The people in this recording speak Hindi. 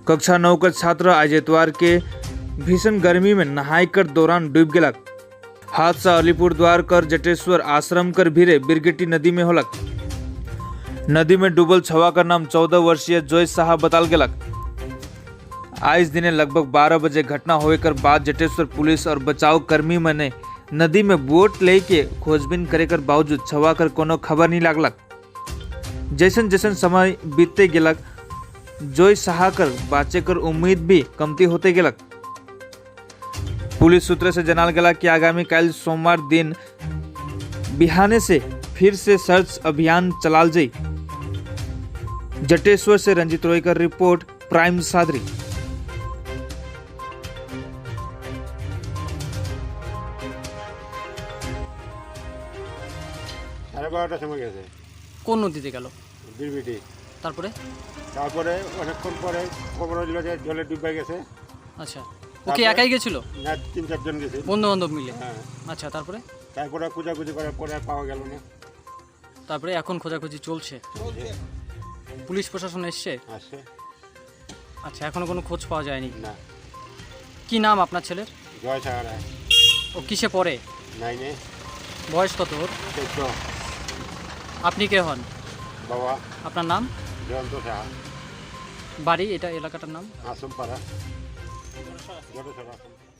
कक्षा 9 का छात्र आज इतवार के भीषण गर्मी में नहाई कर दौरान डूब गेलक। हादसा अलीपुरद्वार कर जटेश्वर आश्रम कर भीरे बिरगेटी नदी में होलक। नदी में डूबल छवा का नाम 14 वर्षीय जोय शाह बताल गेलक। आज दिने लगभग 12 बजे घटना होए कर बाद जटेश्वर पुलिस और बचाव कर्मी मने नदी में बोट लेके खोजबीन करे कर बावजूद छवा कर कोनो खबर नहीं लागलक। जैसन जैसन समय बीतते गेलक जोय शाह कर बाँचे कर उम्मीद भी कमती होते गेलक। पुलिस सूत्र से जनाल गला कि आगामी कल सोमवार दिन बिहाने से फिर से सर्च अभियान चलाल जाई। जटेश्वर से रंजित रॉय का रिपोर्ट, प्राइम सादरी। সাড়ে 12টার সময় গেছে। কোন নদীতে গেল? বিরবিটি। তারপরে অনেকক্ষণ পরে খবর হইল যে জলে ডুবে গেছে। আচ্ছা, ও কি একাই গেছিল না 3-4 জন গেছে, বন্ধু বান্ধব মিলে? হ্যাঁ। আচ্ছা, তারপরে খোঁজাখুঁজি করার পরে আর পাওয়া গেল না। তারপরে এখন খোঁজাখুঁজি চলছে, পুলিশ প্রশাসন এসছে? আসছে। আচ্ছা, এখনো কোনো খোঁজ পাওয়া যায়নি? না। কি নাম আপনার ছেলের? জয় সাহারা। ও কিসে পড়ে? 9-এ। বয়স কত ওর? 14। আপনি কে হন? বাবা। আপনার নাম? জয়ন্ত সাহা। বাড়ি এটা এলাকাটার নাম? আসুমপাড়া। জটেশ্বর আসুমপাড়া।